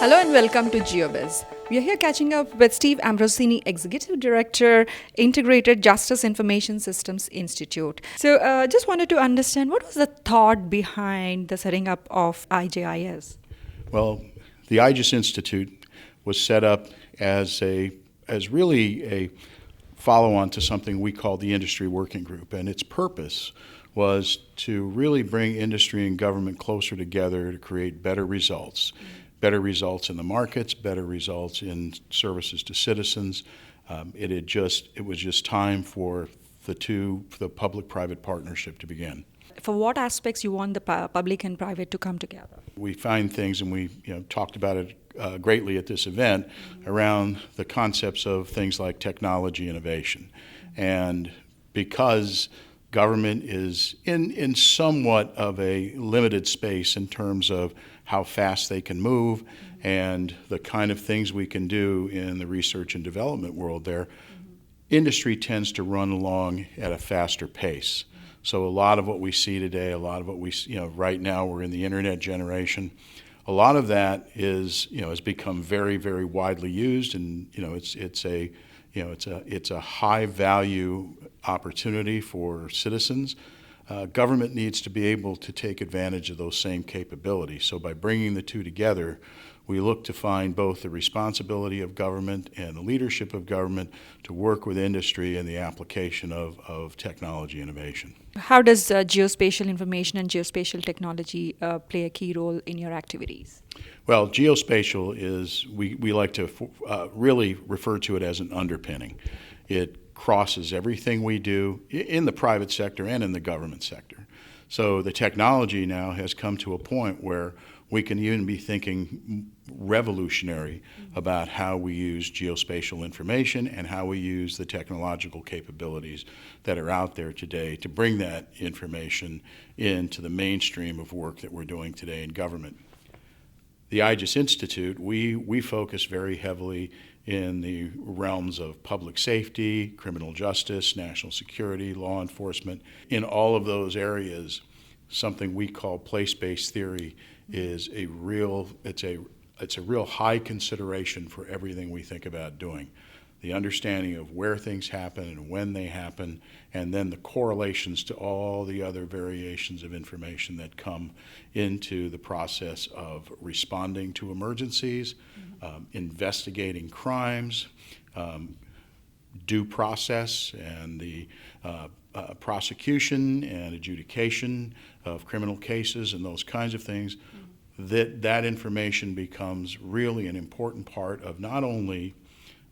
Hello and welcome to GeoBiz. We are here catching up with Steve Ambrosini, Executive Director, Integrated Justice Information Systems Institute. So just wanted to understand, what was the thought behind the setting up of IJIS? Well, the IJIS Institute was set up as really a follow-on to something we call the Industry Working Group, and its purpose was to really bring industry and government closer together to create better results. Better results in the markets, better results in services to citizens. It was just time for the public-private partnership to begin. For what aspects you want the public and private to come together? We find things, and we talked about it greatly at this event, around the concepts of things like technology innovation. And because government is in somewhat of a limited space in terms of how fast they can move and the kind of things we can do in the research and development world there, industry tends to run along at a faster pace. So a lot of what we see today, a lot of what we, right now we're in the internet generation, a lot of that is, has become very, very widely used, and it's a high value opportunity for citizens. Government needs to be able to take advantage of those same capabilities. So by bringing the two together, we look to find both the responsibility of government and the leadership of government to work with industry in the application of technology innovation. How does geospatial information and geospatial technology play a key role in your activities? Well, geospatial is, we like to really refer to it as an underpinning. It crosses everything we do in the private sector and in the government sector. So the technology now has come to a point where we can even be thinking revolutionary about how we use geospatial information and how we use the technological capabilities that are out there today to bring that information into the mainstream of work that we're doing today in government. The IJIS Institute, we focus very heavily in the realms of public safety, criminal justice, national security, law enforcement. In all of those areas, something we call place-based theory is a real high consideration for everything we think about doing. The understanding of where things happen and when they happen, and then the correlations to all the other variations of information that come into the process of responding to emergencies, investigating crimes, due process, and the prosecution and adjudication of criminal cases and those kinds of things. That information becomes really an important part of not only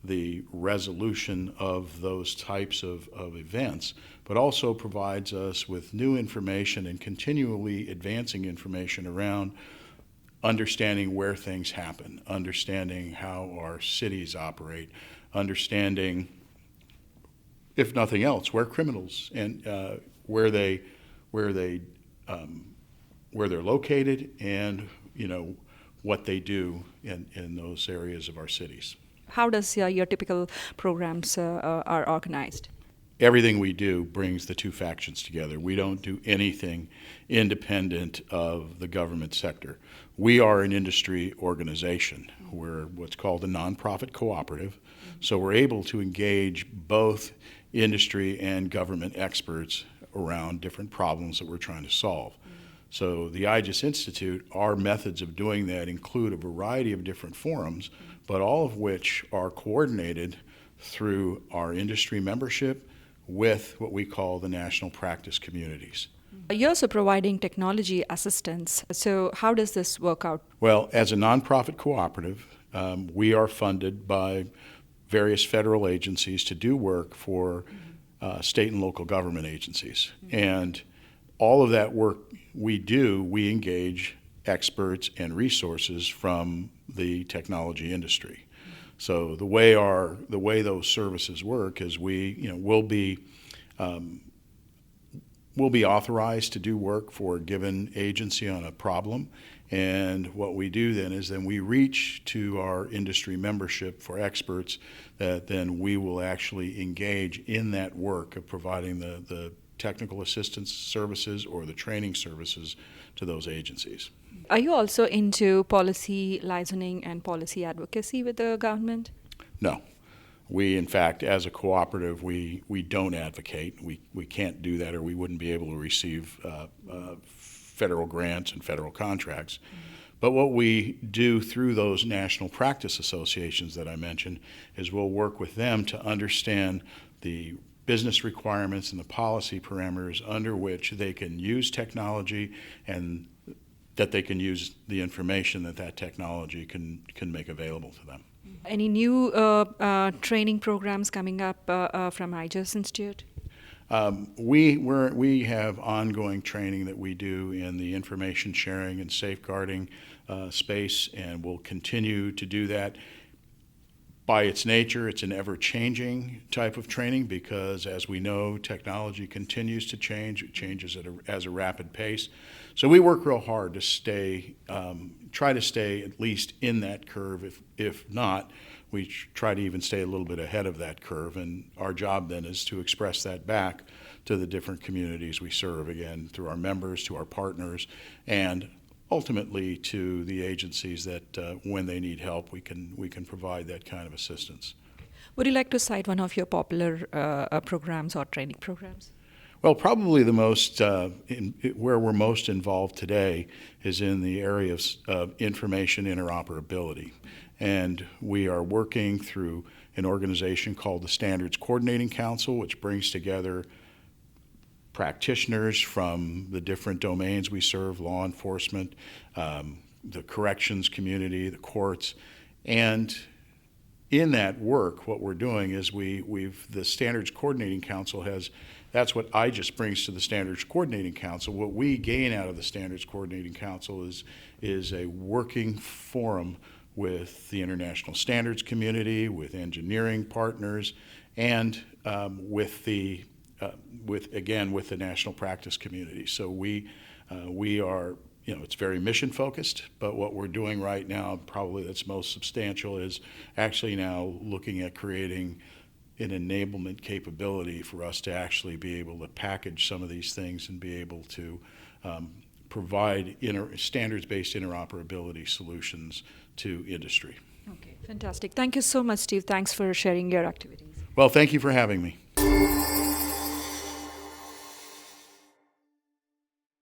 the resolution of those types of events, but also provides us with new information and continually advancing information around understanding where things happen, understanding how our cities operate, understanding, if nothing else, where criminals and where they're located, and what they do in those areas of our cities. How does your typical programs are organized? Everything we do brings the two factions together. We don't do anything independent of the government sector. We are an industry organization. We're what's called a nonprofit cooperative. So we're able to engage both industry and government experts around different problems that we're trying to solve. So the IJIS Institute, our methods of doing that include a variety of different forums, but all of which are coordinated through our industry membership with what we call the national practice communities. You're also providing technology assistance. So how does this work out? Well, as a nonprofit cooperative, we are funded by various federal agencies to do work for state and local government agencies. And all of that work we do, we engage experts and resources from the technology industry. So the way those services work is we'll be authorized to do work for a given agency on a problem, and what we do then is we reach to our industry membership for experts that then we will actually engage in that work of providing the technical assistance services or the training services to those agencies. Are you also into policy liasioning and policy advocacy with the government? No. We, in fact, as a cooperative, we don't advocate. We can't do that, or we wouldn't be able to receive federal grants and federal contracts. But what we do through those national practice associations that I mentioned is we'll work with them to understand the business requirements and the policy parameters under which they can use technology and that they can use the information that technology can make available to them. Any new training programs coming up from IJIS Institute? We have ongoing training that we do in the information sharing and safeguarding space, and we'll continue to do that. By its nature, it's an ever-changing type of training because, as we know, technology continues to change. It changes at a rapid pace. So we work real hard to try to stay at least in that curve. If not, we try to even stay a little bit ahead of that curve. And our job then is to express that back to the different communities we serve, again, through our members, to our partners, and ultimately to the agencies that when they need help, we can provide that kind of assistance. Would you like to cite one of your popular programs or training programs? Well, probably the most, where we're most involved today is in the area of information interoperability. And we are working through an organization called the Standards Coordinating Council, which brings together practitioners from the different domains we serve, law enforcement, the corrections community, the courts. And in that work, what we're doing is the Standards Coordinating Council that's what IJIS brings to the Standards Coordinating Council. What we gain out of the Standards Coordinating Council is a working forum with the international standards community, with engineering partners, and with the national practice community. So we are, it's very mission focused, but what we're doing right now, probably that's most substantial, is actually now looking at creating an enablement capability for us to actually be able to package some of these things and be able to provide standards-based interoperability solutions to industry. Okay, fantastic. Thank you so much, Steve. Thanks for sharing your activities. Well, thank you for having me.